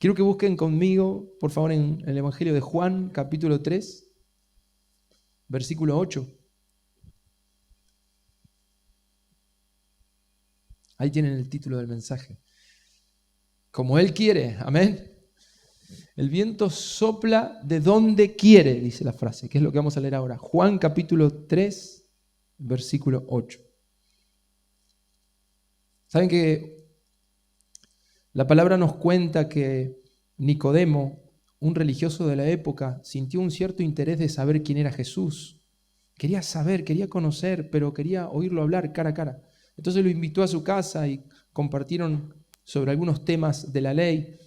Quiero que busquen conmigo, por favor, en el Evangelio de Juan, capítulo 3, versículo 8. Ahí tienen el título del mensaje. Como Él quiere, amén. El viento sopla de donde quiere, dice la frase, que es lo que vamos a leer ahora. Juan capítulo 3, versículo 8. ¿Saben que la palabra nos cuenta que Nicodemo, un religioso de la época, sintió un cierto interés de saber quién era Jesús? Quería saber, quería conocer, pero quería oírlo hablar cara a cara. Entonces lo invitó a su casa y compartieron sobre algunos temas de la ley.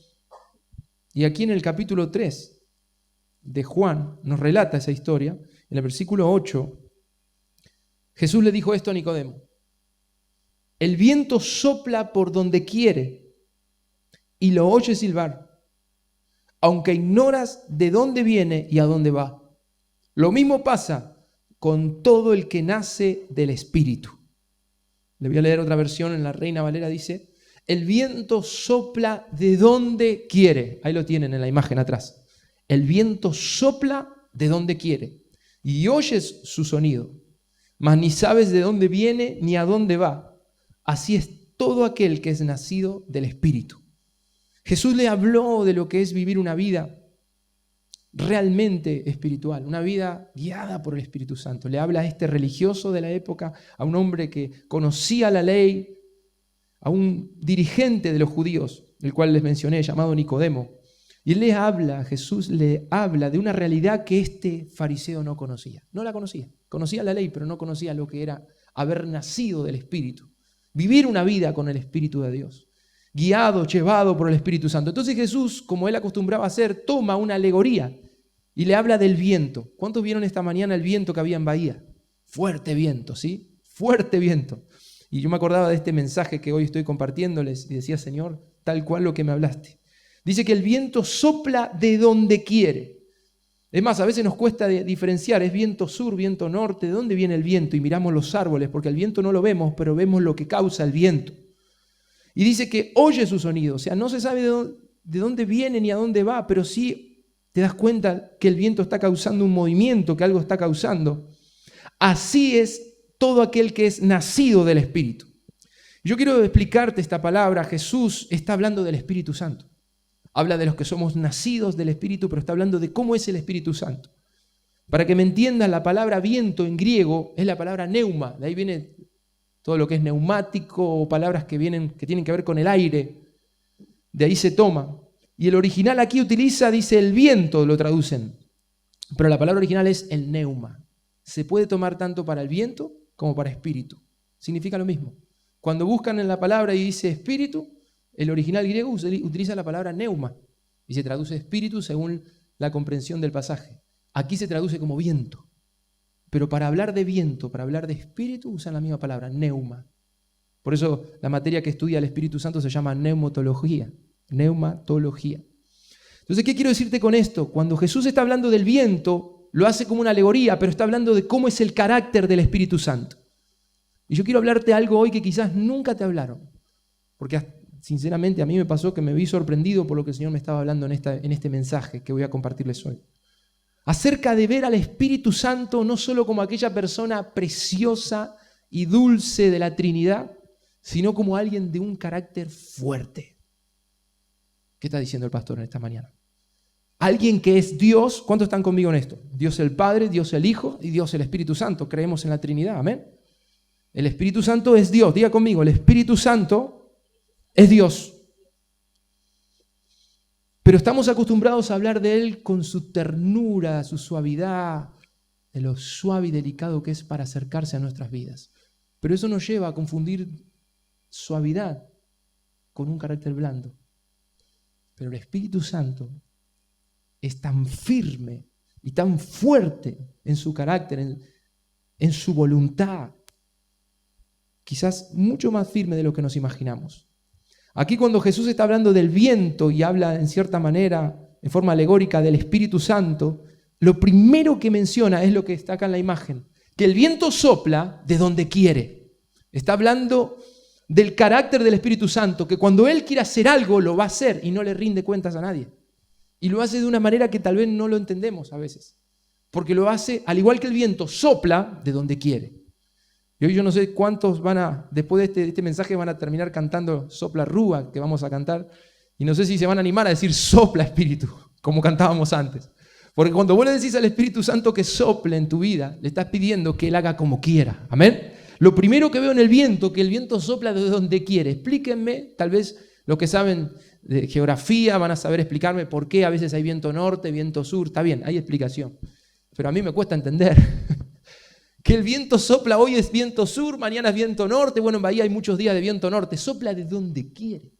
Y aquí en el capítulo 3 de Juan nos relata esa historia. En el versículo 8, Jesús le dijo esto a Nicodemo: el viento sopla por donde quiere y lo oyes silbar, aunque ignoras de dónde viene y a dónde va. Lo mismo pasa con todo el que nace del Espíritu. Le voy a leer otra versión en la Reina Valera, dice: el viento sopla de donde quiere. Ahí lo tienen en la imagen atrás. El viento sopla de donde quiere y oyes su sonido, mas ni sabes de dónde viene ni a dónde va. Así es todo aquel que es nacido del Espíritu. Jesús le habló de lo que es vivir una vida realmente espiritual, una vida guiada por el Espíritu Santo. Le habla a este religioso de la época, a un hombre que conocía la ley, a un dirigente de los judíos, el cual les mencioné, llamado Nicodemo. Y él Jesús le habla de una realidad que este fariseo no conocía. No la conocía. Conocía la ley, pero no conocía lo que era haber nacido del Espíritu. Vivir una vida con el Espíritu de Dios, guiado, llevado por el Espíritu Santo. Entonces Jesús, como él acostumbraba a hacer, toma una alegoría y le habla del viento. ¿Cuántos vieron esta mañana el viento que había en Bahía? Fuerte viento, ¿sí? Fuerte viento. Y yo me acordaba de este mensaje que hoy estoy compartiéndoles y decía: Señor, tal cual lo que me hablaste. Dice que el viento sopla de donde quiere. Es más, a veces nos cuesta diferenciar, es viento sur, viento norte, ¿de dónde viene el viento? Y miramos los árboles, porque el viento no lo vemos, pero vemos lo que causa el viento. Y dice que oye su sonido, o sea, no se sabe de dónde viene ni a dónde va, pero sí te das cuenta que el viento está causando un movimiento, que algo está causando. Así es todo aquel que es nacido del Espíritu. Yo quiero explicarte esta palabra. Jesús está hablando del Espíritu Santo. Habla de los que somos nacidos del Espíritu, pero está hablando de cómo es el Espíritu Santo. Para que me entiendas, la palabra viento en griego es la palabra neuma. De ahí viene todo lo que es neumático, o palabras que tienen que ver con el aire. De ahí se toma. Y el original aquí dice el viento, lo traducen. Pero la palabra original es el neuma. Se puede tomar tanto para el viento como para espíritu. Significa lo mismo. Cuando buscan en la palabra y dice espíritu, el original griego utiliza la palabra neuma y se traduce espíritu según la comprensión del pasaje. Aquí se traduce como viento. Pero para hablar de viento, para hablar de espíritu, usan la misma palabra, neuma. Por eso la materia que estudia el Espíritu Santo se llama neumatología. Neumatología. Entonces, ¿qué quiero decirte con esto? Cuando Jesús está hablando del viento, lo hace como una alegoría, pero está hablando de cómo es el carácter del Espíritu Santo. Y yo quiero hablarte algo hoy que quizás nunca te hablaron. Porque sinceramente a mí me pasó que me vi sorprendido por lo que el Señor me estaba hablando en este mensaje que voy a compartirles hoy. Acerca de ver al Espíritu Santo no solo como aquella persona preciosa y dulce de la Trinidad, sino como alguien de un carácter fuerte. ¿Qué está diciendo el pastor en esta mañana? Alguien que es Dios. ¿Cuántos están conmigo en esto? Dios el Padre, Dios el Hijo y Dios el Espíritu Santo. Creemos en la Trinidad, amén. El Espíritu Santo es Dios. Diga conmigo, el Espíritu Santo es Dios. Pero estamos acostumbrados a hablar de Él con su ternura, su suavidad, de lo suave y delicado que es para acercarse a nuestras vidas. Pero eso nos lleva a confundir suavidad con un carácter blando. Pero el Espíritu Santo es tan firme y tan fuerte en su carácter, en su voluntad, quizás mucho más firme de lo que nos imaginamos. Aquí cuando Jesús está hablando del viento y habla en cierta manera, en forma alegórica, del Espíritu Santo, lo primero que menciona es lo que está acá en la imagen, que el viento sopla de donde quiere. Está hablando del carácter del Espíritu Santo, que cuando Él quiere hacer algo, lo va a hacer y no le rinde cuentas a nadie. Y lo hace de una manera que tal vez no lo entendemos a veces. Porque lo hace, al igual que el viento, sopla de donde quiere. Y hoy yo no sé cuántos después de este mensaje van a terminar cantando Sopla Rúa, que vamos a cantar. Y no sé si se van a animar a decir sopla Espíritu, como cantábamos antes. Porque cuando vos le decís al Espíritu Santo que sople en tu vida, le estás pidiendo que Él haga como quiera. Amén. Lo primero que veo en el viento, que el viento sopla de donde quiere. Explíquenme, tal vez los que saben de geografía van a saber explicarme por qué a veces hay viento norte, viento sur. Está bien, hay explicación. Pero a mí me cuesta entender que el viento sopla, hoy es viento sur, mañana es viento norte. Bueno, en Bahía hay muchos días de viento norte. Sopla de donde quiere.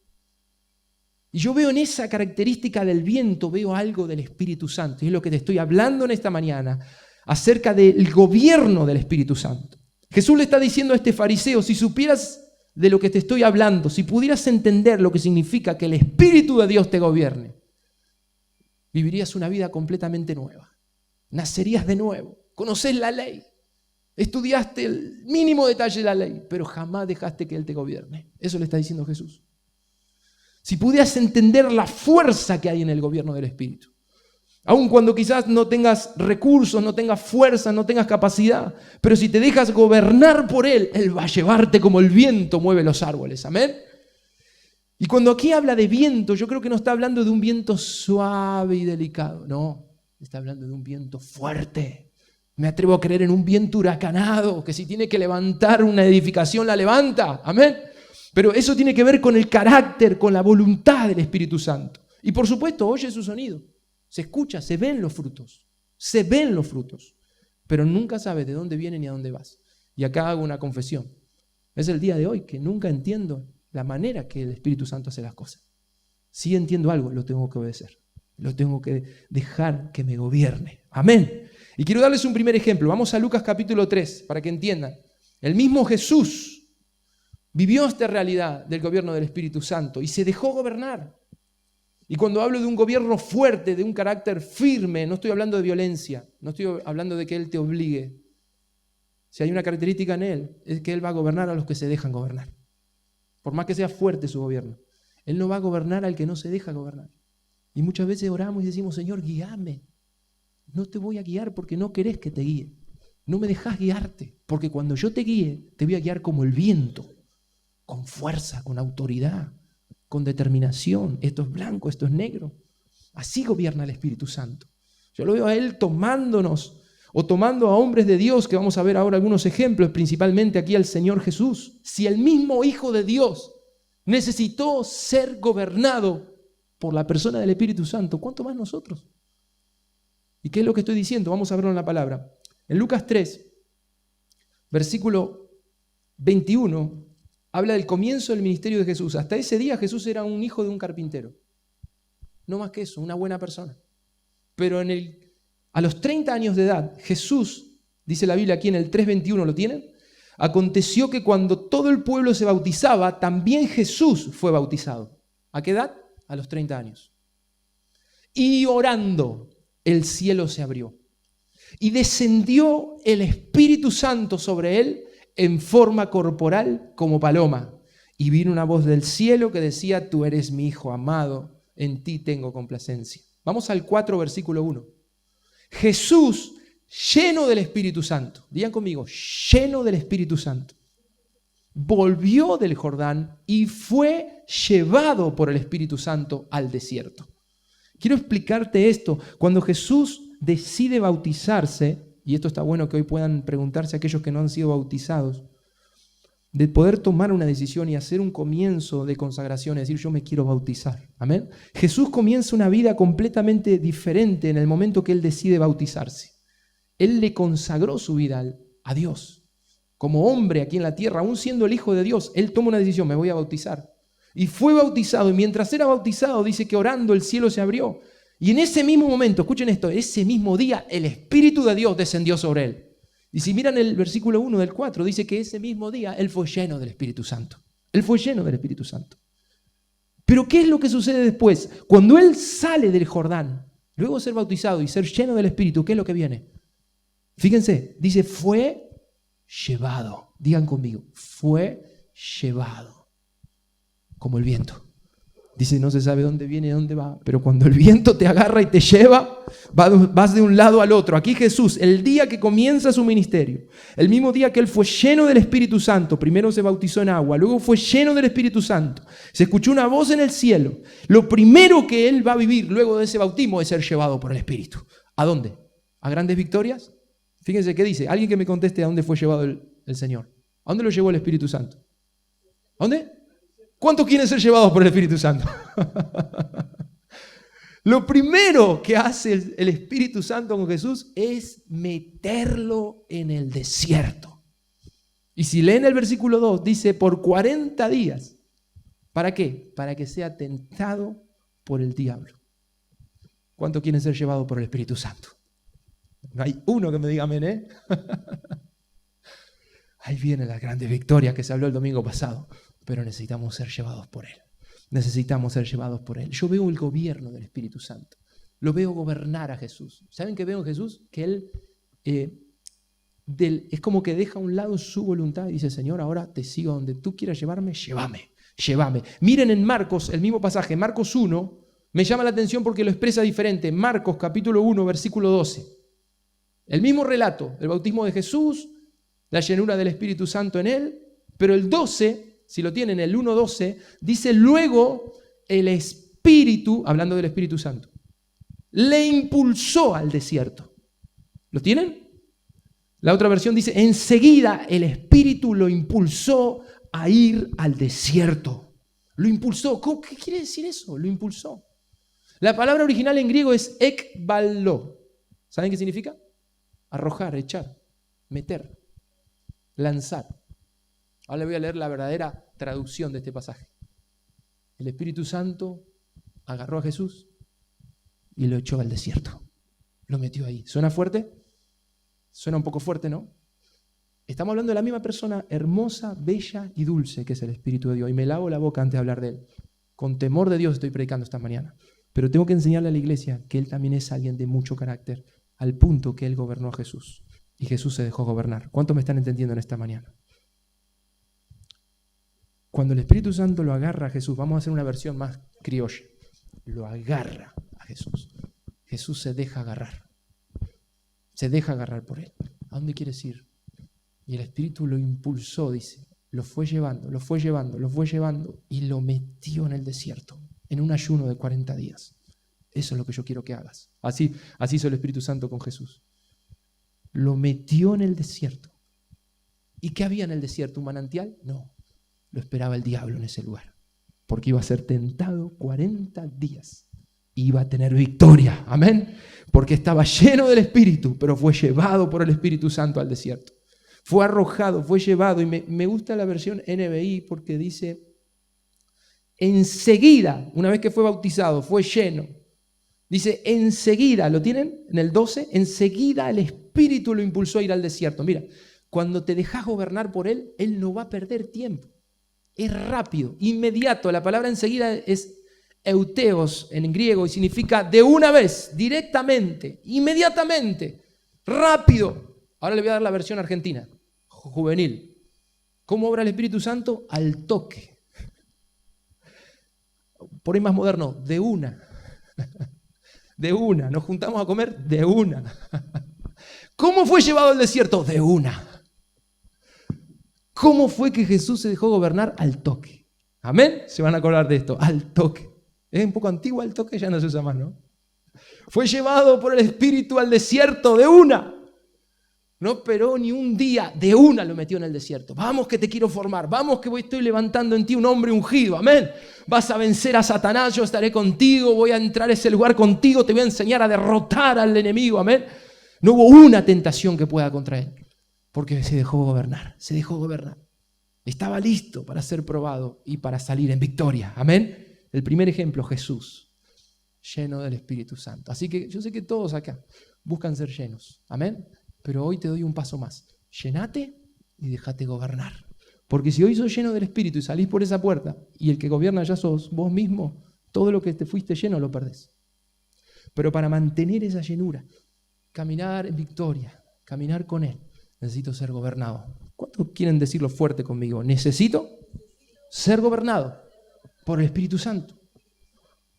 Y yo veo en esa característica del viento, veo algo del Espíritu Santo. Y es lo que te estoy hablando en esta mañana, acerca del gobierno del Espíritu Santo. Jesús le está diciendo a este fariseo, si supieras de lo que te estoy hablando, si pudieras entender lo que significa que el Espíritu de Dios te gobierne, vivirías una vida completamente nueva. Nacerías de nuevo, conocés la ley, estudiaste el mínimo detalle de la ley, pero jamás dejaste que Él te gobierne. Eso le está diciendo Jesús. Si pudieras entender la fuerza que hay en el gobierno del Espíritu, aun cuando quizás no tengas recursos, no tengas fuerza, no tengas capacidad, pero si te dejas gobernar por Él, Él va a llevarte como el viento mueve los árboles. Amén. Y cuando aquí habla de viento, yo creo que no está hablando de un viento suave y delicado. No, está hablando de un viento fuerte. Me atrevo a creer en un viento huracanado, que si tiene que levantar una edificación, la levanta. Amén. Pero eso tiene que ver con el carácter, con la voluntad del Espíritu Santo. Y por supuesto, oye su sonido. Se escucha, se ven los frutos. Se ven los frutos. Pero nunca sabes de dónde vienen ni a dónde vas. Y acá hago una confesión. Es el día de hoy que nunca entiendo la manera que el Espíritu Santo hace las cosas. Si entiendo algo, lo tengo que obedecer. Lo tengo que dejar que me gobierne. Amén. Y quiero darles un primer ejemplo. Vamos a Lucas capítulo 3 para que entiendan. El mismo Jesús vivió esta realidad del gobierno del Espíritu Santo y se dejó gobernar. Y cuando hablo de un gobierno fuerte, de un carácter firme, no estoy hablando de violencia, no estoy hablando de que Él te obligue. Si hay una característica en Él, es que Él va a gobernar a los que se dejan gobernar. Por más que sea fuerte su gobierno. Él no va a gobernar al que no se deja gobernar. Y muchas veces oramos y decimos, Señor, guíame. No te voy a guiar porque no querés que te guíe. No me dejás guiarte, porque cuando yo te guíe, te voy a guiar como el viento, con fuerza, con autoridad, con determinación. Esto es blanco, esto es negro. Así gobierna el Espíritu Santo. Yo lo veo a Él tomándonos o tomando a hombres de Dios, que vamos a ver ahora algunos ejemplos, principalmente aquí al Señor Jesús. Si el mismo Hijo de Dios necesitó ser gobernado por la persona del Espíritu Santo, ¿cuánto más nosotros? ¿Y qué es lo que estoy diciendo? Vamos a verlo en la palabra. En Lucas 3, versículo 21, habla del comienzo del ministerio de Jesús. Hasta ese día Jesús era un hijo de un carpintero. No más que eso, una buena persona. Pero a los 30 años de edad, Jesús, dice la Biblia aquí en el 3:21, ¿lo tienen? Aconteció que cuando todo el pueblo se bautizaba, también Jesús fue bautizado. ¿A qué edad? A los 30 años. Y orando, el cielo se abrió. Y descendió el Espíritu Santo sobre él en forma corporal como paloma. Y vino una voz del cielo que decía, tú eres mi Hijo amado, en ti tengo complacencia. Vamos al 4, versículo 1. Jesús, lleno del Espíritu Santo, digan conmigo, lleno del Espíritu Santo, volvió del Jordán y fue llevado por el Espíritu Santo al desierto. Quiero explicarte esto. Cuando Jesús decide bautizarse, y esto está bueno que hoy puedan preguntarse a aquellos que no han sido bautizados, de poder tomar una decisión y hacer un comienzo de consagración, es decir, yo me quiero bautizar. Amén. Jesús comienza una vida completamente diferente en el momento que Él decide bautizarse. Él le consagró su vida a Dios. Como hombre aquí en la tierra, aún siendo el Hijo de Dios, Él toma una decisión, me voy a bautizar. Y fue bautizado, y mientras era bautizado, dice que orando el cielo se abrió. Y en ese mismo momento, escuchen esto, ese mismo día el Espíritu de Dios descendió sobre Él. Y si miran el versículo 1 del 4, dice que ese mismo día Él fue lleno del Espíritu Santo. Él fue lleno del Espíritu Santo. Pero ¿qué es lo que sucede después? Cuando Él sale del Jordán, luego de ser bautizado y ser lleno del Espíritu, ¿qué es lo que viene? Fíjense, dice fue llevado. Digan conmigo, fue llevado. como el viento. Dice, no se sabe dónde viene y dónde va, pero cuando el viento te agarra y te lleva, vas de un lado al otro. Aquí Jesús, el día que comienza su ministerio, el mismo día que Él fue lleno del Espíritu Santo, primero se bautizó en agua, luego fue lleno del Espíritu Santo, se escuchó una voz en el cielo. Lo primero que Él va a vivir luego de ese bautismo es ser llevado por el Espíritu. ¿A dónde? ¿A grandes victorias? Fíjense qué dice. Alguien que me conteste a dónde fue llevado el Señor. ¿A dónde lo llevó el Espíritu Santo? ¿A dónde? ¿Cuántos quieren ser llevados por el Espíritu Santo? Lo primero que hace el Espíritu Santo con Jesús es meterlo en el desierto. Y si leen el versículo 2, dice por 40 días. ¿Para qué? Para que sea tentado por el diablo. ¿Cuántos quieren ser llevados por el Espíritu Santo? No hay uno que me diga amén, ¿eh? Ahí vienen las grandes victorias que se habló el domingo pasado. Pero necesitamos ser llevados por Él. Necesitamos ser llevados por Él. Yo veo el gobierno del Espíritu Santo. Lo veo gobernar a Jesús. ¿Saben qué veo en Jesús? Que Él es como que deja a un lado su voluntad y dice, Señor, ahora te sigo donde tú quieras llevarme, llévame. Miren en Marcos, el mismo pasaje, Marcos 1, me llama la atención porque lo expresa diferente. Marcos capítulo 1, versículo 12. El mismo relato, el bautismo de Jesús, la llenura del Espíritu Santo en Él, pero el 12... Si lo tienen, el 1.12, dice luego el Espíritu, hablando del Espíritu Santo, le impulsó al desierto. ¿Lo tienen? La otra versión dice, enseguida el Espíritu lo impulsó a ir al desierto. Lo impulsó. ¿Qué quiere decir eso? Lo impulsó. La palabra original en griego es ekballo. ¿Saben qué significa? Arrojar, echar, meter, lanzar. Ahora le voy a leer la verdadera traducción de este pasaje. El Espíritu Santo agarró a Jesús y lo echó al desierto. Lo metió ahí. ¿Suena fuerte? Suena un poco fuerte, ¿no? Estamos hablando de la misma persona hermosa, bella y dulce que es el Espíritu de Dios. Y me lavo la boca antes de hablar de Él. Con temor de Dios estoy predicando esta mañana. Pero tengo que enseñarle a la iglesia que Él también es alguien de mucho carácter, al punto que Él gobernó a Jesús. Y Jesús se dejó gobernar. ¿Cuántos me están entendiendo en esta mañana? Cuando el Espíritu Santo lo agarra a Jesús, vamos a hacer una versión más criolla, lo agarra a Jesús. Jesús se deja agarrar por Él. ¿A dónde quieres ir? Y el Espíritu lo impulsó, dice, lo fue llevando y lo metió en el desierto, en un ayuno de 40 días. Eso es lo que yo quiero que hagas. Así hizo el Espíritu Santo con Jesús. Lo metió en el desierto. ¿Y qué había en el desierto? ¿Un manantial? No. Lo esperaba el diablo en ese lugar, porque iba a ser tentado 40 días y iba a tener victoria, amén, porque estaba lleno del Espíritu, pero fue llevado por el Espíritu Santo al desierto, fue arrojado, fue llevado, y me gusta la versión NBI porque dice, enseguida, una vez que fue bautizado, fue lleno, dice, enseguida, ¿lo tienen? En el 12, enseguida el Espíritu lo impulsó a ir al desierto. Mira, cuando te dejas gobernar por Él, Él no va a perder tiempo. Es rápido, inmediato. La palabra enseguida es euteos en griego y significa de una vez, directamente, inmediatamente, rápido. Ahora le voy a dar la versión argentina, juvenil. ¿Cómo obra el Espíritu Santo? Al toque. Por ahí más moderno, de una. De una. Nos juntamos a comer de una. ¿Cómo fue llevado al desierto? De una. ¿Cómo fue que Jesús se dejó gobernar? Al toque. ¿Amén? Se van a acordar de esto. Al toque. Es un poco antiguo el toque, ya no se usa más, ¿no? Fue llevado por el Espíritu al desierto de una. No esperó ni un día, de una lo metió en el desierto. Vamos que te quiero formar, vamos que estoy levantando en ti un hombre ungido, amén. Vas a vencer a Satanás, yo estaré contigo, voy a entrar a ese lugar contigo, te voy a enseñar a derrotar al enemigo, amén. No hubo una tentación que pueda contra él. Porque se dejó gobernar, Estaba listo para ser probado y para salir en victoria. Amén. El primer ejemplo, Jesús, lleno del Espíritu Santo. Así que yo sé que todos acá buscan ser llenos. Amén. Pero hoy te doy un paso más. Llenate y déjate gobernar. Porque si hoy sos lleno del Espíritu y salís por esa puerta y el que gobierna ya sos vos mismo, todo lo que te fuiste lleno lo perdés. Pero para mantener esa llenura, caminar en victoria, caminar con Él, necesito ser gobernado. ¿Cuántos quieren decirlo fuerte conmigo? Necesito ser gobernado. por el Espíritu Santo,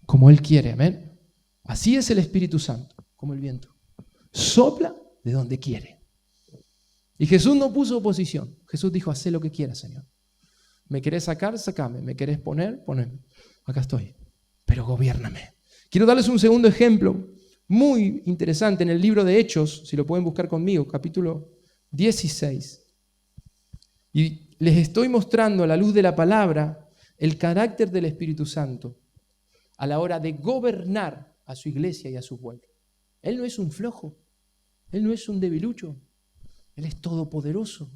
como Él quiere, amén. Así es el Espíritu Santo, como el viento. Sopla de donde quiere. Y Jesús no puso oposición. Jesús dijo, haz lo que quieras, Señor. ¿Me querés sacar? Sácame. ¿Me querés poner? Poneme. Acá estoy. Pero gobiérname. Quiero darles un segundo ejemplo muy interesante en el libro de Hechos, si lo pueden buscar conmigo, capítulo 16. Y les estoy mostrando a la luz de la palabra el carácter del Espíritu Santo a la hora de gobernar a su iglesia y a su pueblo. Él no es un flojo, Él no es un debilucho, Él es todopoderoso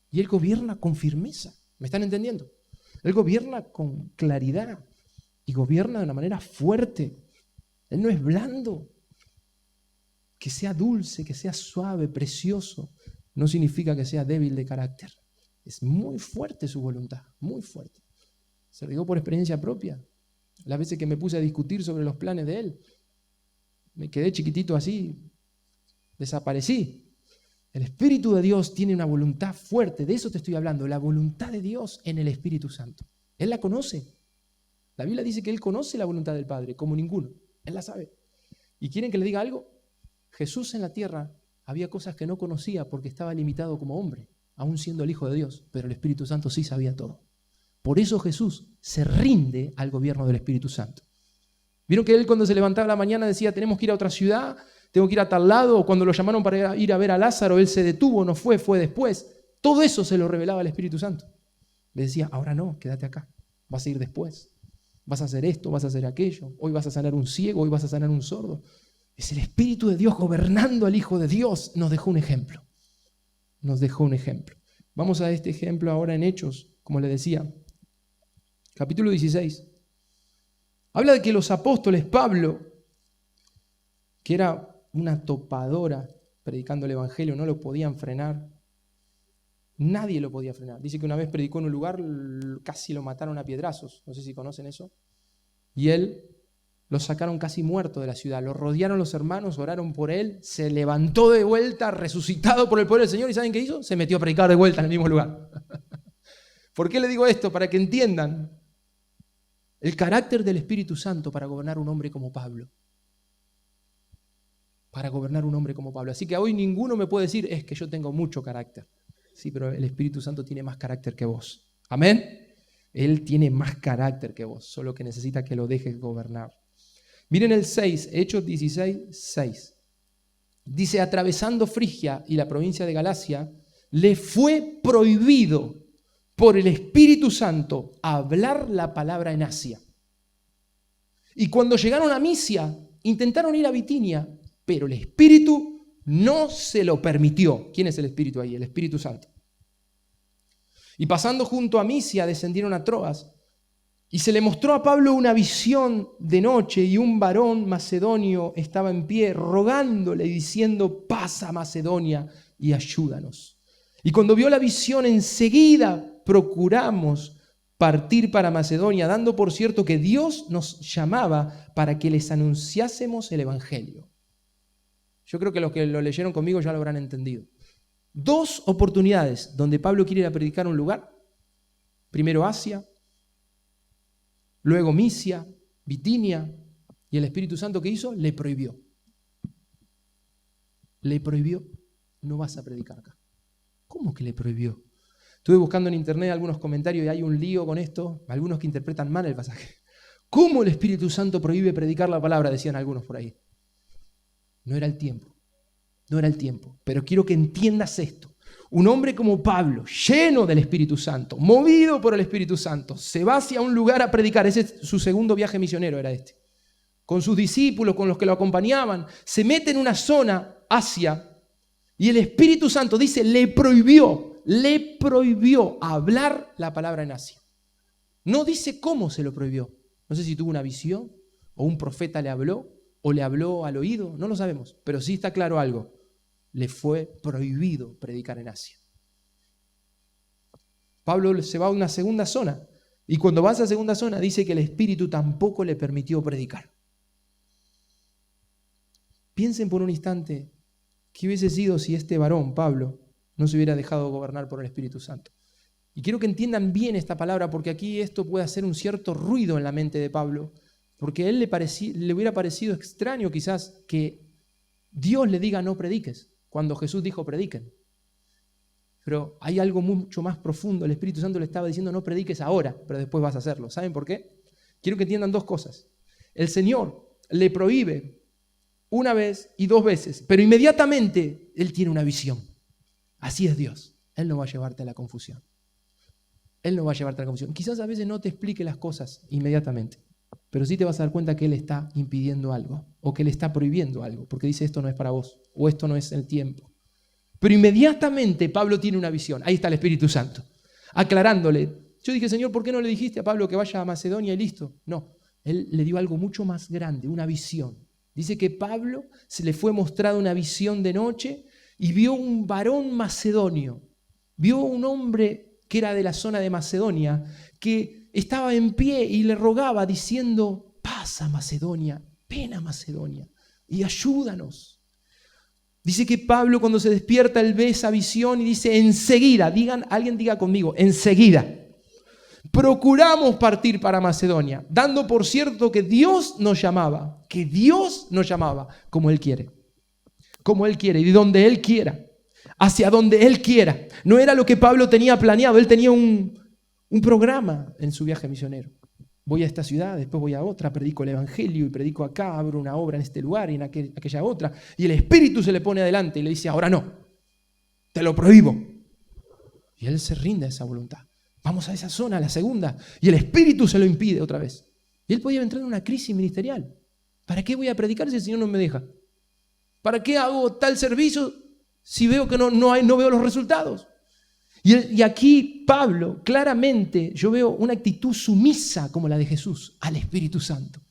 y Él gobierna con firmeza. ¿Me están entendiendo? Él gobierna con claridad y gobierna de una manera fuerte. Él no es blando. Que sea dulce, que sea suave, precioso, no significa que sea débil de carácter. Es muy fuerte su voluntad, muy fuerte. Se lo digo por experiencia propia. Las veces que me puse a discutir sobre los planes de Él, me quedé chiquitito así, desaparecí. El Espíritu de Dios tiene una voluntad fuerte, de eso te estoy hablando, la voluntad de Dios en el Espíritu Santo. Él la conoce. La Biblia dice que Él conoce la voluntad del Padre, como ninguno. Él la sabe. ¿Y quieren que les diga algo? Jesús en la tierra había cosas que no conocía porque estaba limitado como hombre, aún siendo el Hijo de Dios, pero el Espíritu Santo sí sabía todo. Por eso Jesús se rinde al gobierno del Espíritu Santo. ¿Vieron que Él cuando se levantaba a la mañana decía, tenemos que ir a otra ciudad, tengo que ir a tal lado? O cuando lo llamaron para ir a ver a Lázaro, Él se detuvo, no fue, fue después. Todo eso se lo revelaba el Espíritu Santo. Le decía, ahora no, quédate acá, vas a ir después. Vas a hacer esto, vas a hacer aquello. Hoy vas a sanar un ciego, hoy vas a sanar un sordo. Es el Espíritu de Dios gobernando al Hijo de Dios. Nos dejó un ejemplo. Nos dejó un ejemplo. Vamos a este ejemplo ahora en Hechos, como le decía. Capítulo 16. Habla de que los apóstoles, Pablo, que era una topadora predicando el Evangelio, no lo podían frenar. Nadie lo podía frenar. Dice que una vez predicó en un lugar, casi lo mataron a piedrazos. No sé si conocen eso. Y él lo sacaron casi muerto de la ciudad. Lo rodearon los hermanos, oraron por él, se levantó de vuelta, resucitado por el poder del Señor. ¿Y saben qué hizo? Se metió a predicar de vuelta en el mismo lugar. ¿Por qué le digo esto? Para que entiendan el carácter del Espíritu Santo para gobernar un hombre como Pablo. Para gobernar un hombre como Pablo. Así que hoy ninguno me puede decir, es que yo tengo mucho carácter. Sí, pero el Espíritu Santo tiene más carácter que vos. ¿Amén? Él tiene más carácter que vos, solo que necesita que lo dejes gobernar. Miren el 6, Hechos 16, 6. Dice, atravesando Frigia y la provincia de Galacia, le fue prohibido por el Espíritu Santo hablar la palabra en Asia. Y cuando llegaron a Misia, intentaron ir a Bitinia, pero el Espíritu no se lo permitió. ¿Quién es el Espíritu ahí? El Espíritu Santo. Y pasando junto a Misia, descendieron a Troas. Y se le mostró a Pablo una visión de noche, y un varón macedonio estaba en pie, rogándole y diciendo, pasa Macedonia y ayúdanos. Y cuando vio la visión, enseguida procuramos partir para Macedonia, dando por cierto que Dios nos llamaba para que les anunciásemos el Evangelio. Yo creo que los que lo leyeron conmigo ya lo habrán entendido. Dos oportunidades donde Pablo quiere ir a predicar a un lugar. Primero Asia, luego Misia, Bitinia, y el Espíritu Santo, ¿qué hizo? Le prohibió. Le prohibió, no vas a predicar acá. ¿Cómo que le prohibió? Estuve buscando en internet algunos comentarios y hay un lío con esto, algunos que interpretan mal el pasaje. ¿Cómo el Espíritu Santo prohíbe predicar la palabra? Decían algunos por ahí. No era el tiempo, no era el tiempo. Pero quiero que entiendas esto. Un hombre como Pablo, lleno del Espíritu Santo, movido por el Espíritu Santo, se va hacia un lugar a predicar. Ese es su segundo viaje misionero, era este. Con sus discípulos, con los que lo acompañaban, se mete en una zona, Asia, y el Espíritu Santo dice, le prohibió hablar la palabra en Asia. No dice cómo se lo prohibió. No sé si tuvo una visión, o un profeta le habló, o le habló al oído, no lo sabemos, pero sí está claro algo. Le fue prohibido predicar en Asia. Pablo se va a una segunda zona, y cuando va a esa segunda zona dice que el Espíritu tampoco le permitió predicar. Piensen por un instante qué hubiese sido si este varón, Pablo, no se hubiera dejado gobernar por el Espíritu Santo. Y quiero que entiendan bien esta palabra, porque aquí esto puede hacer un cierto ruido en la mente de Pablo, porque a él le hubiera parecido extraño quizás que Dios le diga no prediques, cuando Jesús dijo prediquen. Pero hay algo mucho más profundo. El Espíritu Santo le estaba diciendo no prediques ahora, pero después vas a hacerlo. ¿Saben por qué? Quiero que entiendan dos cosas. El Señor le prohíbe una vez y dos veces, pero inmediatamente Él tiene una visión. Así es Dios. Él no va a llevarte a la confusión. Él no va a llevarte a la confusión. Quizás a veces no te explique las cosas inmediatamente, pero sí te vas a dar cuenta que Él está impidiendo algo o que Él está prohibiendo algo, porque dice esto no es para vos o esto no es el tiempo. Pero inmediatamente Pablo tiene una visión. Ahí está el Espíritu Santo, aclarándole. Yo dije, Señor, ¿por qué no le dijiste a Pablo que vaya a Macedonia y listo? No, Él le dio algo mucho más grande, una visión. Dice que Pablo se le fue mostrada una visión de noche y vio un varón macedonio. Vio un hombre que era de la zona de Macedonia, que estaba en pie y le rogaba diciendo, pasa Macedonia, ven a Macedonia y ayúdanos. Dice que Pablo cuando se despierta, él ve esa visión y dice, enseguida, alguien diga conmigo, enseguida, procuramos partir para Macedonia, dando por cierto que Dios nos llamaba como Él quiere y de donde Él quiera, hacia donde Él quiera. No era lo que Pablo tenía planeado, él tenía un programa en su viaje misionero. Voy a esta ciudad, después voy a otra, predico el evangelio y predico acá, abro una obra en este lugar y en aquella otra. Y el Espíritu se le pone adelante y le dice, ahora no, te lo prohíbo. Y él se rinde a esa voluntad. Vamos a esa zona, a la segunda. Y el Espíritu se lo impide otra vez. Y él podía entrar en una crisis ministerial. ¿Para qué voy a predicar si el Señor no me deja? ¿Para qué hago tal servicio si veo que no veo los resultados? Y aquí Pablo, claramente, yo veo una actitud sumisa como la de Jesús al Espíritu Santo.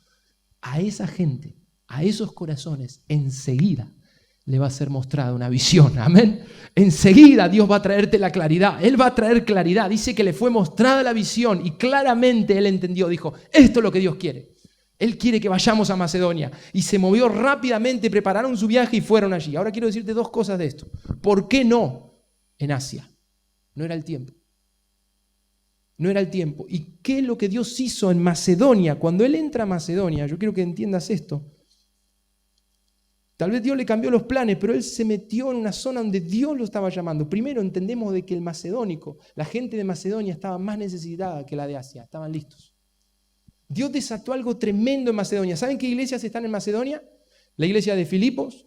A esa gente, a esos corazones, enseguida le va a ser mostrada una visión. Amén. Enseguida Dios va a traerte la claridad. Él va a traer claridad. Dice que le fue mostrada la visión y claramente él entendió. Dijo, esto es lo que Dios quiere. Él quiere que vayamos a Macedonia. Y se movió rápidamente, prepararon su viaje y fueron allí. Ahora quiero decirte dos cosas de esto. ¿Por qué no en Asia? No era el tiempo. No era el tiempo. ¿Y qué es lo que Dios hizo en Macedonia? Cuando Él entra a Macedonia, yo quiero que entiendas esto. Tal vez Dios le cambió los planes, pero Él se metió en una zona donde Dios lo estaba llamando. Primero entendemos de que el macedónico, la gente de Macedonia estaba más necesitada que la de Asia. Estaban listos. Dios desató algo tremendo en Macedonia. ¿Saben qué iglesias están en Macedonia? La iglesia de Filipos,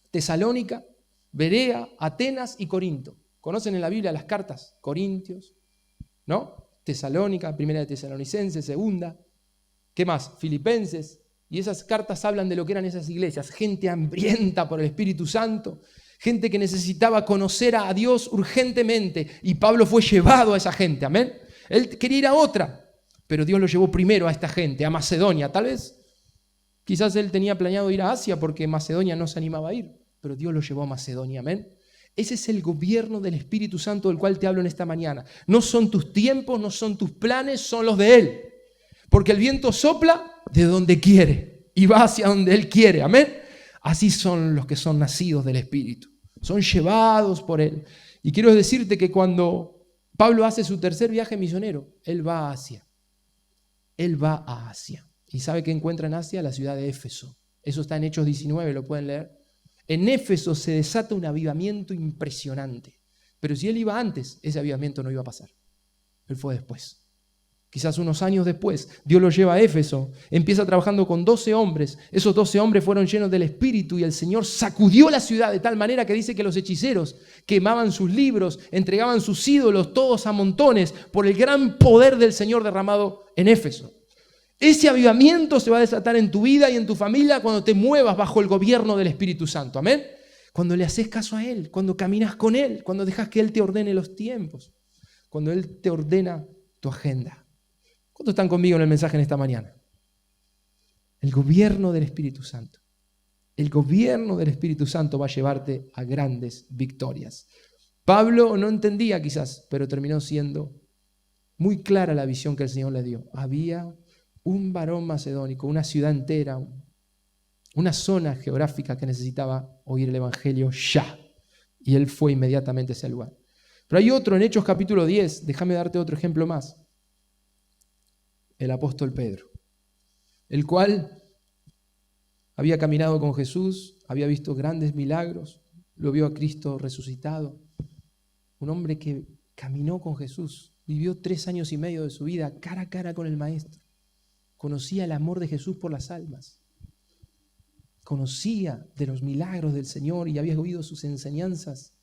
Tesalónica, Berea, Atenas y Corinto. ¿Conocen en la Biblia las cartas? Corintios, ¿no? Tesalónica, primera de Tesalonicenses, segunda. ¿Qué más? Filipenses. Y esas cartas hablan de lo que eran esas iglesias. Gente hambrienta por el Espíritu Santo. Gente que necesitaba conocer a Dios urgentemente. Y Pablo fue llevado a esa gente. Amén. Él quería ir a otra. Pero Dios lo llevó primero a esta gente, a Macedonia. Tal vez, quizás él tenía planeado ir a Asia porque Macedonia no se animaba a ir. Pero Dios lo llevó a Macedonia. Amén. Ese es el gobierno del Espíritu Santo del cual te hablo en esta mañana. No son tus tiempos, no son tus planes, son los de Él. Porque el viento sopla de donde quiere y va hacia donde Él quiere. Amén. Así son los que son nacidos del Espíritu. Son llevados por Él. Y quiero decirte que cuando Pablo hace su tercer viaje misionero, él va a Asia. Él va a Asia. ¿Y sabe qué encuentra en Asia? La ciudad de Éfeso. Eso está en Hechos 19, lo pueden leer. En Éfeso se desata un avivamiento impresionante. Pero si él iba antes, ese avivamiento no iba a pasar. Él fue después. Quizás unos años después, Dios lo lleva a Éfeso, empieza trabajando con 12 hombres. Esos 12 hombres fueron llenos del Espíritu y el Señor sacudió la ciudad de tal manera que dice que los hechiceros quemaban sus libros, entregaban sus ídolos, todos a montones, por el gran poder del Señor derramado en Éfeso. Ese avivamiento se va a desatar en tu vida y en tu familia cuando te muevas bajo el gobierno del Espíritu Santo. Amén. Cuando le haces caso a Él, cuando caminas con Él, cuando dejas que Él te ordene los tiempos, cuando Él te ordena tu agenda. ¿Cuántos están conmigo en el mensaje en esta mañana? El gobierno del Espíritu Santo. El gobierno del Espíritu Santo va a llevarte a grandes victorias. Pablo no entendía quizás, pero terminó siendo muy clara la visión que el Señor le dio. Había un varón macedónico, una ciudad entera, una zona geográfica que necesitaba oír el Evangelio ya. Y él fue inmediatamente a ese lugar. Pero hay otro en Hechos capítulo 10, déjame darte otro ejemplo más. El apóstol Pedro, el cual había caminado con Jesús, había visto grandes milagros, lo vio a Cristo resucitado. Un hombre que caminó con Jesús, vivió 3 años y medio de su vida cara a cara con el Maestro. Conocía el amor de Jesús por las almas. Conocía de los milagros del Señor y había oído sus enseñanzas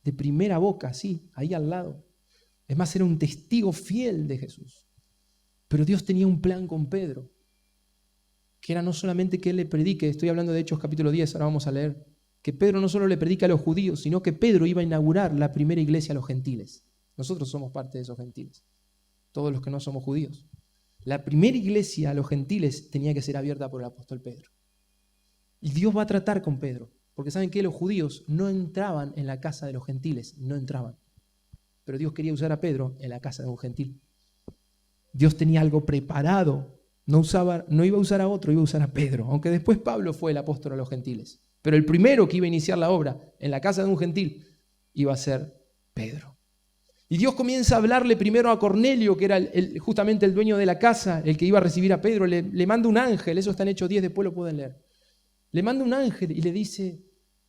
de primera boca, sí, ahí al lado. Es más, era un testigo fiel de Jesús. Pero Dios tenía un plan con Pedro, que era no solamente que él le predique, estoy hablando de Hechos capítulo 10, ahora vamos a leer, que Pedro no solo le predica a los judíos, sino que Pedro iba a inaugurar la primera iglesia a los gentiles. Nosotros somos parte de esos gentiles, todos los que no somos judíos. La primera iglesia a los gentiles tenía que ser abierta por el apóstol Pedro. Y Dios va a tratar con Pedro, porque saben que los judíos no entraban en la casa de los gentiles, no entraban. Pero Dios quería usar a Pedro en la casa de un gentil. Dios tenía algo preparado, no iba a usar a otro, iba a usar a Pedro, aunque después Pablo fue el apóstol a los gentiles. Pero el primero que iba a iniciar la obra en la casa de un gentil iba a ser Pedro. Y Dios comienza a hablarle primero a Cornelio, que era justamente el dueño de la casa, el que iba a recibir a Pedro. Le manda un ángel, eso está en Hechos 10, después lo pueden leer. Le manda un ángel y le dice: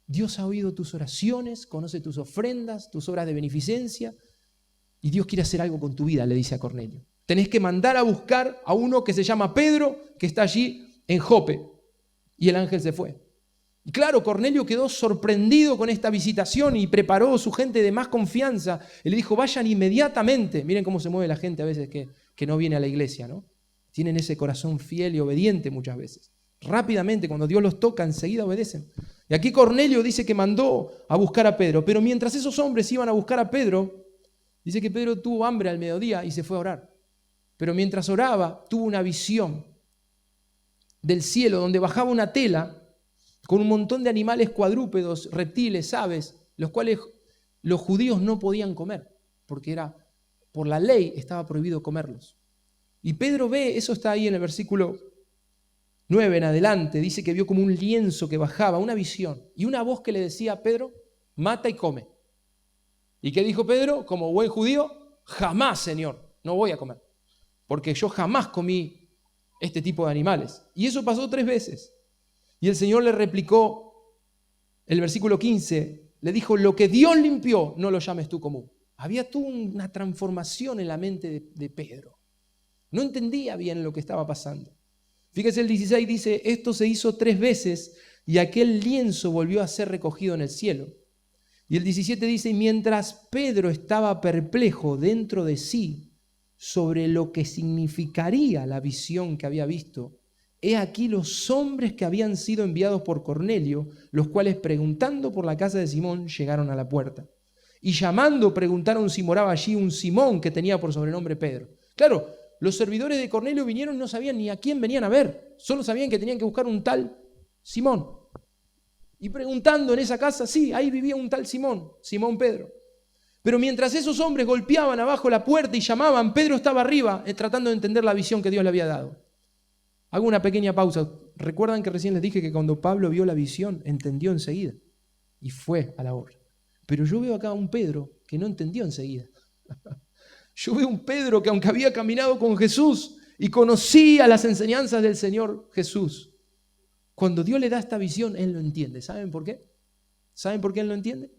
Dios ha oído tus oraciones, conoce tus ofrendas, tus obras de beneficencia, y Dios quiere hacer algo con tu vida, le dice a Cornelio. Tenés que mandar a buscar a uno que se llama Pedro, que está allí en Jope. Y el ángel se fue. Y claro, Cornelio quedó sorprendido con esta visitación y preparó su gente de más confianza. Y le dijo: vayan inmediatamente. Miren cómo se mueve la gente a veces que no viene a la iglesia, ¿no? Tienen ese corazón fiel y obediente muchas veces. Rápidamente, cuando Dios los toca, enseguida obedecen. Y aquí Cornelio dice que mandó a buscar a Pedro. Pero mientras esos hombres iban a buscar a Pedro, dice que Pedro tuvo hambre al mediodía y se fue a orar. Pero mientras oraba, tuvo una visión del cielo donde bajaba una tela con un montón de animales cuadrúpedos, reptiles, aves, los cuales los judíos no podían comer, porque por la ley estaba prohibido comerlos. Y Pedro ve, eso está ahí en el versículo 9 en adelante, dice que vio como un lienzo que bajaba, una visión, y una voz que le decía a Pedro: mata y come. ¿Y qué dijo Pedro? Como buen judío: jamás, Señor, no voy a comer, porque yo jamás comí este tipo de animales. Y eso pasó 3 veces. Y el Señor le replicó, el versículo 15, le dijo: lo que Dios limpió, no lo llames tú común. Había tú una transformación en la mente de Pedro. No entendía bien lo que estaba pasando. Fíjese, el 16 dice: esto se hizo 3 veces y aquel lienzo volvió a ser recogido en el cielo. Y el 17 dice: mientras Pedro estaba perplejo dentro de sí sobre lo que significaría la visión que había visto, he aquí los hombres que habían sido enviados por Cornelio, los cuales, preguntando por la casa de Simón, llegaron a la puerta. Y llamando, preguntaron si moraba allí un Simón que tenía por sobrenombre Pedro. Claro, los servidores de Cornelio vinieron y no sabían ni a quién venían a ver. Solo sabían que tenían que buscar un tal Simón. Y preguntando en esa casa, sí, ahí vivía un tal Simón, Simón Pedro. Pero mientras esos hombres golpeaban abajo la puerta y llamaban, Pedro estaba arriba tratando de entender la visión que Dios le había dado. Hago una pequeña pausa. Recuerdan que recién les dije que cuando Pablo vio la visión, entendió enseguida y fue a la obra. Pero yo veo acá a un Pedro que no entendió enseguida. Yo veo un Pedro que, aunque había caminado con Jesús y conocía las enseñanzas del Señor Jesús, cuando Dios le da esta visión, él lo entiende. ¿Saben por qué? ¿Saben por qué él lo entiende?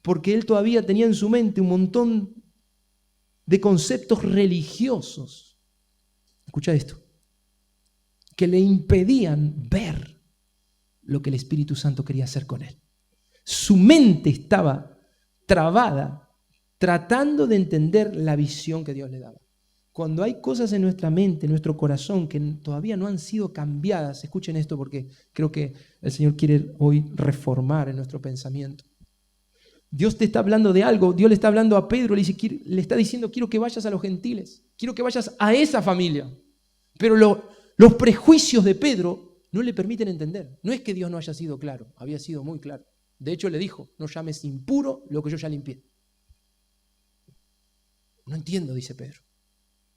Porque él todavía tenía en su mente un montón de conceptos religiosos. Escucha esto. Que le impedían ver lo que el Espíritu Santo quería hacer con él. Su mente estaba trabada tratando de entender la visión que Dios le daba. Cuando hay cosas en nuestra mente, en nuestro corazón, que todavía no han sido cambiadas, escuchen esto porque creo que el Señor quiere hoy reformar en nuestro pensamiento. Dios te está hablando de algo, Dios le está hablando a Pedro, le está diciendo: quiero que vayas a los gentiles, quiero que vayas a esa familia. Pero los prejuicios de Pedro no le permiten entender. No es que Dios no haya sido claro, había sido muy claro. De hecho le dijo: no llames impuro lo que yo ya limpié. No entiendo, dice Pedro.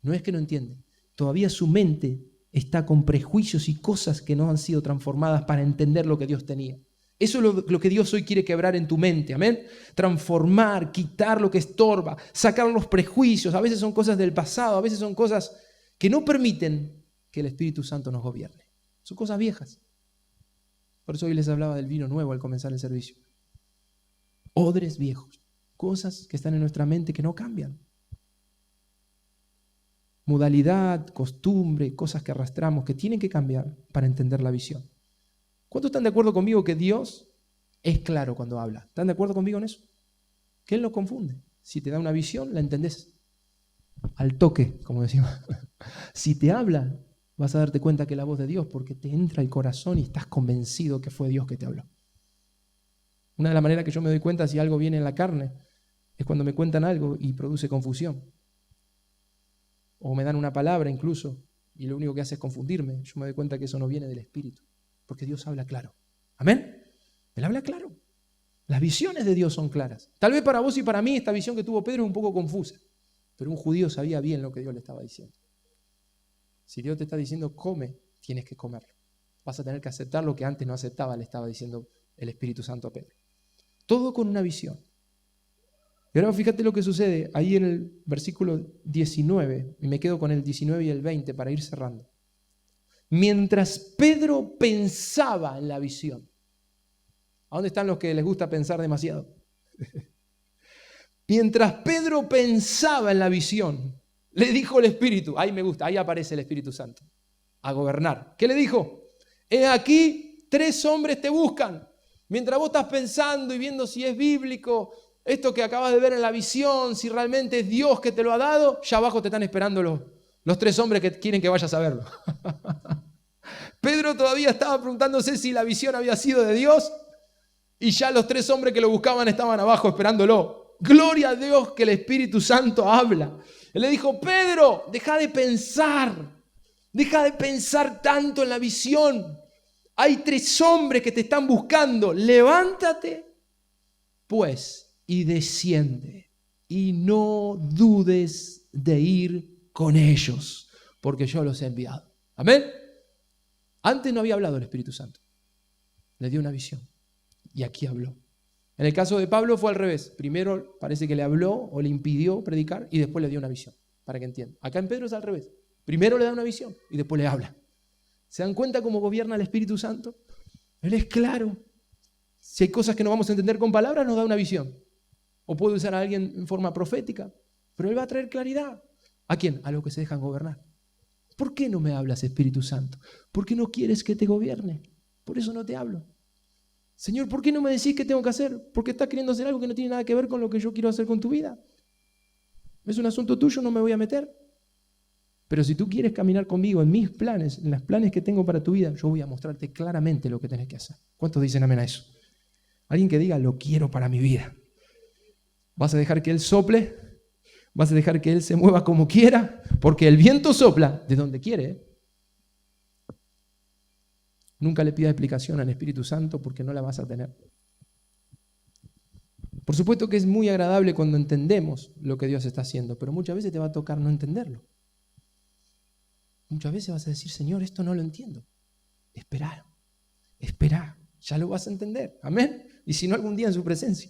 No es que no entiende, todavía su mente está con prejuicios y cosas que no han sido transformadas para entender lo que Dios tenía. Eso es lo que Dios hoy quiere quebrar en tu mente, amén. Transformar, quitar lo que estorba, sacar los prejuicios. A veces son cosas del pasado, a veces son cosas que no permiten que el Espíritu Santo nos gobierne. Son cosas viejas. Por eso hoy les hablaba del vino nuevo al comenzar el servicio. Odres viejos, cosas que están en nuestra mente que no cambian. Modalidad, costumbre, cosas que arrastramos que tienen que cambiar para entender la visión. ¿Cuántos están de acuerdo conmigo que Dios es claro cuando habla? ¿Están de acuerdo conmigo en eso? Que Él no confunde. Si te da una visión, la entendés al toque, como decimos. Si te habla, vas a darte cuenta que es la voz de Dios porque te entra el corazón y estás convencido que fue Dios que te habló. Una de las maneras que yo me doy cuenta si algo viene en la carne es cuando me cuentan algo y produce confusión. O me dan una palabra incluso y lo único que hace es confundirme. Yo me doy cuenta que eso no viene del Espíritu. Porque Dios habla claro. ¿Amén? Él habla claro. Las visiones de Dios son claras. Tal vez para vos y para mí esta visión que tuvo Pedro es un poco confusa. Pero un judío sabía bien lo que Dios le estaba diciendo. Si Dios te está diciendo come, tienes que comerlo. Vas a tener que aceptar lo que antes no aceptaba, le estaba diciendo el Espíritu Santo a Pedro. Todo con una visión. Y ahora fíjate lo que sucede ahí en el versículo 19. Y me quedo con el 19 y el 20 para ir cerrando. Mientras Pedro pensaba en la visión. ¿A dónde están los que les gusta pensar demasiado? Mientras Pedro pensaba en la visión, le dijo el Espíritu, ahí me gusta, ahí aparece el Espíritu Santo, a gobernar. ¿Qué le dijo? He aquí, 3 hombres te buscan. Mientras vos estás pensando y viendo si es bíblico, esto que acabas de ver en la visión, si realmente es Dios que te lo ha dado, ya abajo te están esperando los 3 hombres que quieren que vayas a verlo. Pedro todavía estaba preguntándose si la visión había sido de Dios y ya los 3 hombres que lo buscaban estaban abajo esperándolo. Gloria a Dios que el Espíritu Santo habla. Él le dijo, Pedro, deja de pensar tanto en la visión. Hay 3 hombres que te están buscando. Levántate, pues, y desciende. Y no dudes de ir con ellos, porque yo los he enviado. Amén. Antes no había hablado el Espíritu Santo. Le dio una visión. Y aquí habló. En el caso de Pablo fue al revés. Primero parece que le habló o le impidió predicar y después le dio una visión, para que entienda. Acá en Pedro es al revés. Primero le da una visión y después le habla. ¿Se dan cuenta cómo gobierna el Espíritu Santo? Él es claro. Si hay cosas que no vamos a entender con palabras, nos da una visión. O puede usar a alguien en forma profética, pero Él va a traer claridad. ¿A quién? A los que se dejan gobernar. ¿Por qué no me hablas, Espíritu Santo? ¿Por qué no quieres que te gobierne? Por eso no te hablo. Señor, ¿por qué no me decís qué tengo que hacer? Porque estás queriendo hacer algo que no tiene nada que ver con lo que yo quiero hacer con tu vida. Es un asunto tuyo, no me voy a meter. Pero si tú quieres caminar conmigo en mis planes, en los planes que tengo para tu vida, yo voy a mostrarte claramente lo que tenés que hacer. ¿Cuántos dicen amén a eso? Alguien que diga, lo quiero para mi vida. ¿Vas a dejar que Él sople? ¿Vas a dejar que Él se mueva como quiera? Porque el viento sopla de donde quiere, ¿eh? Nunca le pidas explicación al Espíritu Santo porque no la vas a tener. Por supuesto que es muy agradable cuando entendemos lo que Dios está haciendo, pero muchas veces te va a tocar no entenderlo. Muchas veces vas a decir, Señor, esto no lo entiendo. Espera, ya lo vas a entender. Amén. Y si no, algún día en su presencia.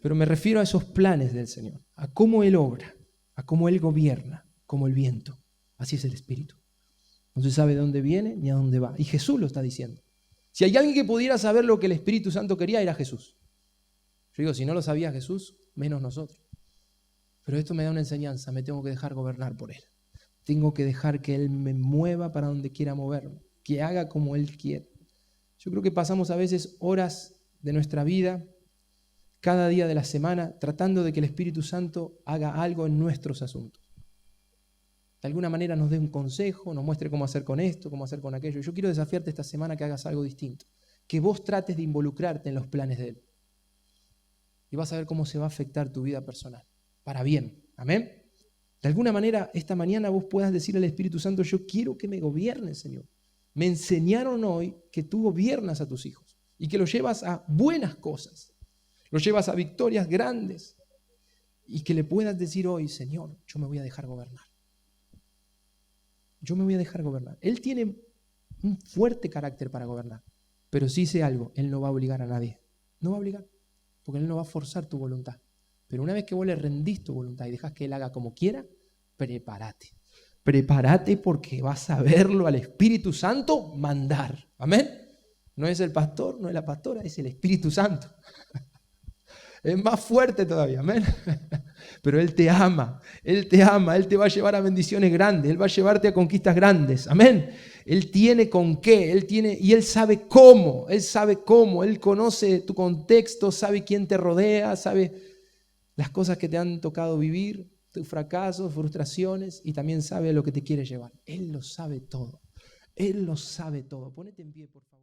Pero me refiero a esos planes del Señor, a cómo Él obra, a cómo Él gobierna, como el viento. Así es el Espíritu. No se sabe de dónde viene ni a dónde va. Y Jesús lo está diciendo. Si hay alguien que pudiera saber lo que el Espíritu Santo quería, era Jesús. Yo digo, si no lo sabía Jesús, menos nosotros. Pero esto me da una enseñanza, me tengo que dejar gobernar por Él. Tengo que dejar que Él me mueva para donde quiera moverme, que haga como Él quiere. Yo creo que pasamos a veces horas de nuestra vida, cada día de la semana, tratando de que el Espíritu Santo haga algo en nuestros asuntos. De alguna manera nos dé un consejo, nos muestre cómo hacer con esto, cómo hacer con aquello. Yo quiero desafiarte esta semana que hagas algo distinto, que vos trates de involucrarte en los planes de Él. Y vas a ver cómo se va a afectar tu vida personal, para bien. Amén. De alguna manera, esta mañana vos puedas decirle al Espíritu Santo, yo quiero que me gobiernes, Señor. Me enseñaron hoy que tú gobiernas a tus hijos y que los llevas a buenas cosas, los llevas a victorias grandes y que le puedas decir hoy, Señor, yo me voy a dejar gobernar. Yo me voy a dejar gobernar. Él tiene un fuerte carácter para gobernar. Pero sí sé algo, Él no va a obligar a nadie. No va a obligar, porque Él no va a forzar tu voluntad. Pero una vez que vos le rendís tu voluntad y dejas que Él haga como quiera, prepárate. Prepárate porque vas a verlo al Espíritu Santo mandar. Amén. No es el pastor, no es la pastora, es el Espíritu Santo. Es más fuerte todavía, amén. Pero Él te ama, Él te ama, Él te va a llevar a bendiciones grandes, Él va a llevarte a conquistas grandes, amén. Él tiene con qué, y Él sabe cómo, Él conoce tu contexto, sabe quién te rodea, sabe las cosas que te han tocado vivir, tus fracasos, frustraciones, y también sabe a lo que te quiere llevar. Él lo sabe todo, Él lo sabe todo. Ponete en pie, por favor.